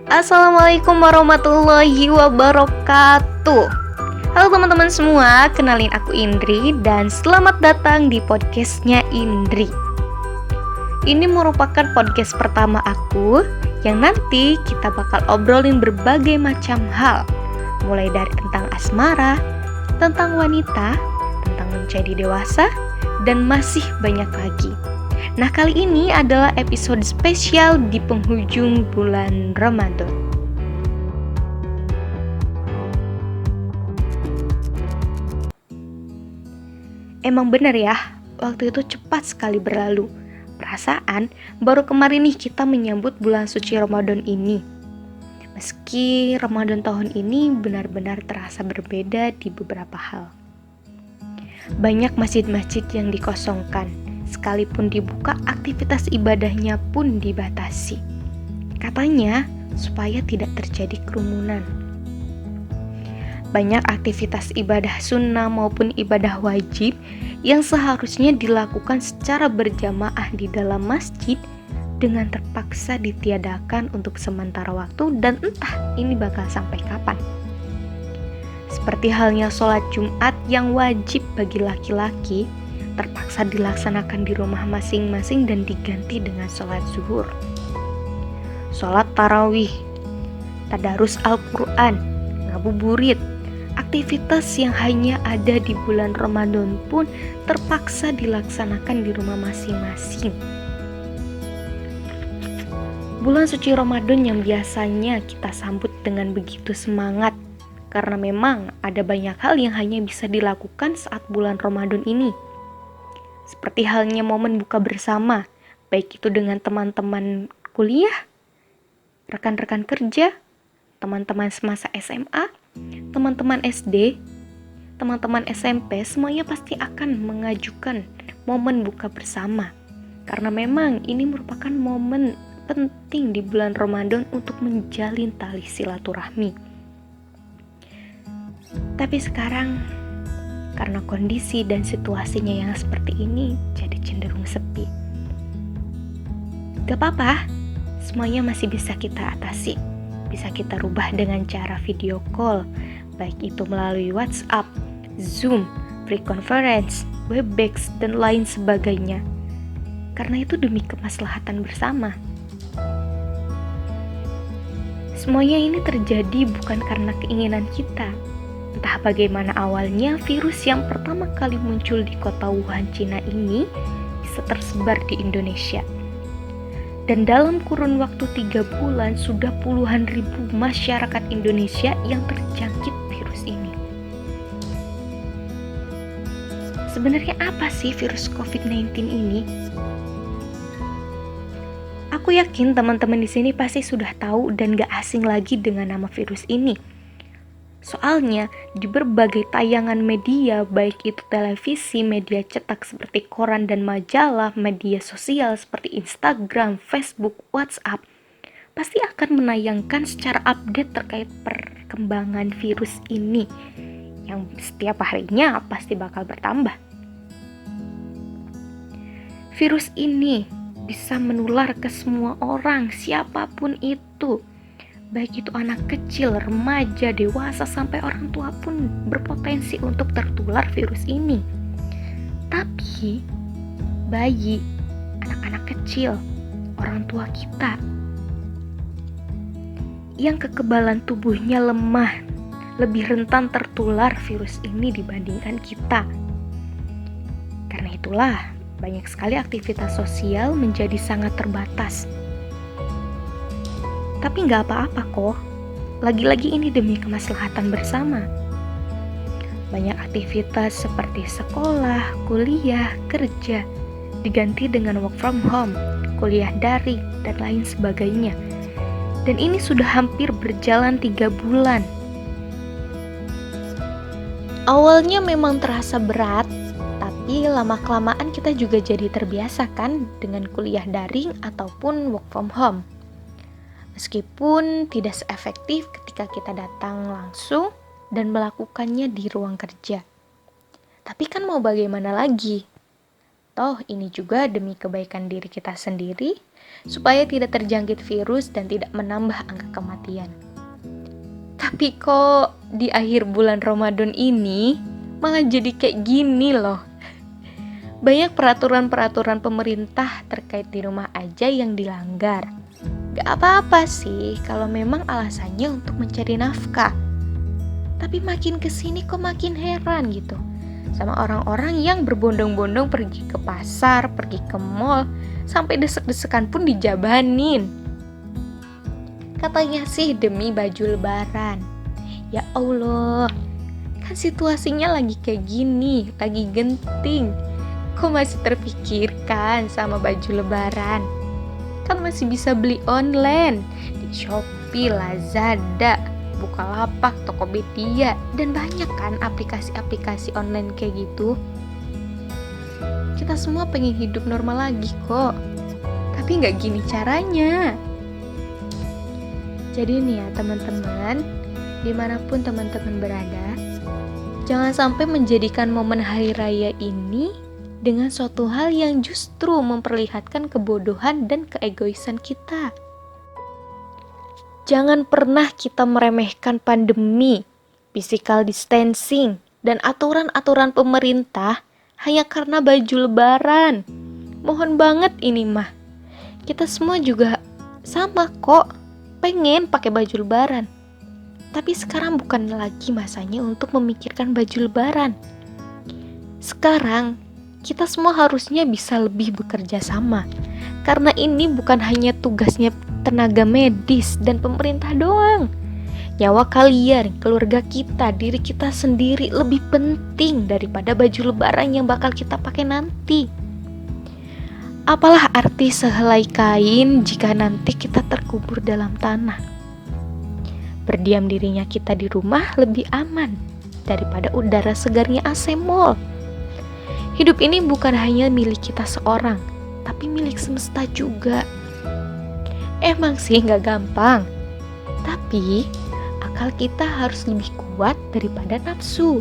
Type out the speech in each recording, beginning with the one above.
Assalamualaikum warahmatullahi wabarakatuh. Halo teman-teman semua, kenalin aku Indri dan selamat datang di podcastnya Indri. Ini merupakan podcast pertama aku yang nanti kita bakal obrolin berbagai macam hal, mulai dari tentang asmara, tentang wanita, tentang menjadi dewasa, dan masih banyak lagi. Nah, kali ini adalah episode spesial di penghujung bulan Ramadan. Emang bener ya, waktu itu cepat sekali berlalu. Perasaan baru kemarin nih kita menyambut bulan suci Ramadan ini. Meski Ramadan tahun ini benar-benar terasa berbeda di beberapa hal. Banyak masjid-masjid yang dikosongkan. Sekalipun dibuka, aktivitas ibadahnya pun dibatasi. Katanya, supaya tidak terjadi kerumunan. Banyak aktivitas ibadah sunnah maupun ibadah wajib yang seharusnya dilakukan secara berjamaah di dalam masjid dengan terpaksa ditiadakan untuk sementara waktu dan entah ini bakal sampai kapan. Seperti halnya sholat Jumat yang wajib bagi laki-laki, terpaksa dilaksanakan di rumah masing-masing dan diganti dengan sholat zuhur. Sholat tarawih, tadarus Al-Quran, ngabuburit, aktivitas yang hanya ada di bulan Ramadan pun terpaksa dilaksanakan di rumah masing-masing. Bulan suci Ramadan yang biasanya kita sambut dengan begitu semangat, karena memang ada banyak hal yang hanya bisa dilakukan saat bulan Ramadan ini. Seperti halnya momen buka bersama, baik itu dengan teman-teman kuliah, rekan-rekan kerja, teman-teman semasa SMA, teman-teman SD, teman-teman SMP, semuanya pasti akan mengajukan momen buka bersama. Karena memang ini merupakan momen penting di bulan Ramadan untuk menjalin tali silaturahmi. Tapi sekarang, karena kondisi dan situasinya yang seperti ini, jadi cenderung sepi. Gak apa-apa, semuanya masih bisa kita atasi. Bisa kita rubah dengan cara video call, baik itu melalui WhatsApp, Zoom, free conference, Webex, dan lain sebagainya. Karena itu demi kemaslahatan bersama. Semuanya ini terjadi bukan karena keinginan kita. Entah bagaimana awalnya virus yang pertama kali muncul di kota Wuhan, Cina ini bisa tersebar di Indonesia. Dan dalam kurun waktu 3 bulan sudah puluhan ribu masyarakat Indonesia yang terjangkit virus ini. Sebenarnya apa sih virus COVID-19 ini? Aku yakin teman-teman di sini pasti sudah tahu dan gak asing lagi dengan nama virus ini. Soalnya, di berbagai tayangan media, baik itu televisi, media cetak seperti koran dan majalah, media sosial seperti Instagram, Facebook, WhatsApp, pasti akan menayangkan secara update terkait perkembangan virus ini, yang setiap harinya pasti bakal bertambah. Virus ini bisa menular ke semua orang, siapapun itu. Baik itu anak kecil, remaja, dewasa, sampai orang tua pun berpotensi untuk tertular virus ini. Tapi, bayi, anak-anak kecil, orang tua kita, yang kekebalan tubuhnya lemah, lebih rentan tertular virus ini dibandingkan kita. Karena itulah, banyak sekali aktivitas sosial menjadi sangat terbatas. Tapi nggak apa-apa kok, lagi-lagi ini demi kemaslahatan bersama. Banyak aktivitas seperti sekolah, kuliah, kerja, diganti dengan work from home, kuliah daring, dan lain sebagainya. Dan ini sudah hampir berjalan 3 bulan. Awalnya memang terasa berat, tapi lama-kelamaan kita juga jadi terbiasa kan dengan kuliah daring ataupun work from home. Meskipun tidak seefektif ketika kita datang langsung dan melakukannya di ruang kerja. Tapi kan mau bagaimana lagi? Toh ini juga demi kebaikan diri kita sendiri, supaya tidak terjangkit virus dan tidak menambah angka kematian. Tapi kok di akhir bulan Ramadan ini malah jadi kayak gini loh. Banyak peraturan-peraturan pemerintah terkait di rumah aja yang dilanggar. Gak apa-apa sih kalau memang alasannya untuk mencari nafkah. Tapi makin kesini kok makin heran gitu sama orang-orang yang berbondong-bondong pergi ke pasar, pergi ke mall, sampai desek-desekan pun dijabanin. Katanya sih demi baju lebaran. Ya Allah, kan situasinya lagi kayak gini, lagi genting. Kok masih terpikirkan sama baju lebaran? Kan masih bisa beli online di Shopee, Lazada, Bukalapak, Tokopedia, dan banyak kan aplikasi-aplikasi online kayak gitu. Kita semua pengen hidup normal lagi kok, tapi nggak gini caranya. Jadi nih ya teman-teman, dimanapun teman-teman berada, jangan sampai menjadikan momen hari raya ini dengan suatu hal yang justru memperlihatkan kebodohan dan keegoisan kita. Jangan pernah kita meremehkan pandemi, physical distancing, dan aturan-aturan pemerintah hanya karena baju lebaran. Mohon banget ini mah. Kita semua juga sama kok, pengen pakai baju lebaran. Tapi sekarang bukan lagi masanya untuk memikirkan baju lebaran. Sekarang, kita semua harusnya bisa lebih bekerja sama. Karena ini bukan hanya tugasnya tenaga medis dan pemerintah doang. Nyawa kalian, keluarga kita, diri kita sendiri lebih penting daripada baju lebaran yang bakal kita pakai nanti. Apalah arti sehelai kain jika nanti kita terkubur dalam tanah? Berdiam dirinya kita di rumah lebih aman daripada udara segarnya AC Mall. Hidup ini bukan hanya milik kita seorang, tapi milik semesta juga. Emang sih gak gampang, tapi akal kita harus lebih kuat daripada nafsu.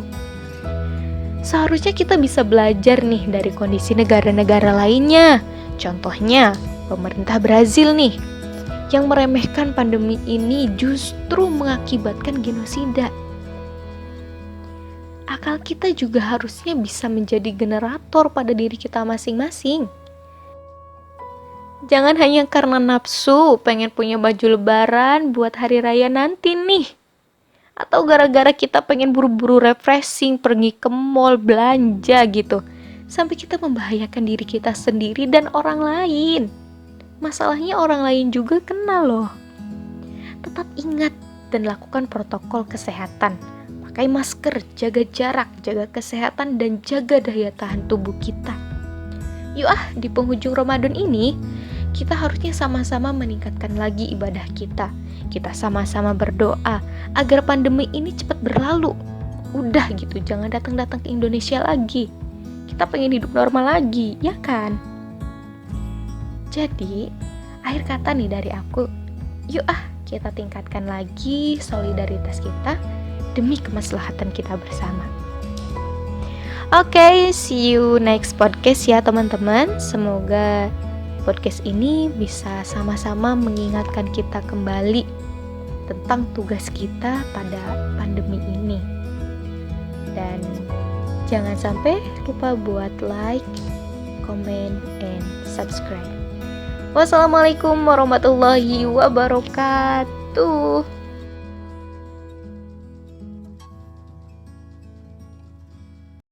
Seharusnya kita bisa belajar nih dari kondisi negara-negara lainnya. Contohnya, pemerintah Brazil nih, yang meremehkan pandemi ini justru mengakibatkan genosida. Akal kita juga harusnya bisa menjadi generator pada diri kita masing-masing. Jangan hanya karena nafsu pengen punya baju lebaran buat hari raya nanti nih. Atau gara-gara kita pengen buru-buru refreshing, pergi ke mall, belanja gitu. Sampai kita membahayakan diri kita sendiri dan orang lain. Masalahnya orang lain juga kena loh. Tetap ingat dan lakukan protokol kesehatan. Pakai masker, jaga jarak, jaga kesehatan, dan jaga daya tahan tubuh kita. Yuk di penghujung Ramadan ini, kita harusnya sama-sama meningkatkan lagi ibadah kita. Kita sama-sama berdoa agar pandemi ini cepat berlalu. Udah gitu, jangan datang-datang ke Indonesia lagi. Kita pengen hidup normal lagi, ya kan? Jadi, akhir kata nih dari aku, yuk kita tingkatkan lagi solidaritas kita demi kemaslahatan kita bersama. Oke, see you next podcast ya teman-teman. Semoga podcast ini bisa sama-sama mengingatkan kita kembali tentang tugas kita pada pandemi ini. Dan jangan sampai lupa buat like, comment, and subscribe. Wassalamualaikum warahmatullahi wabarakatuh.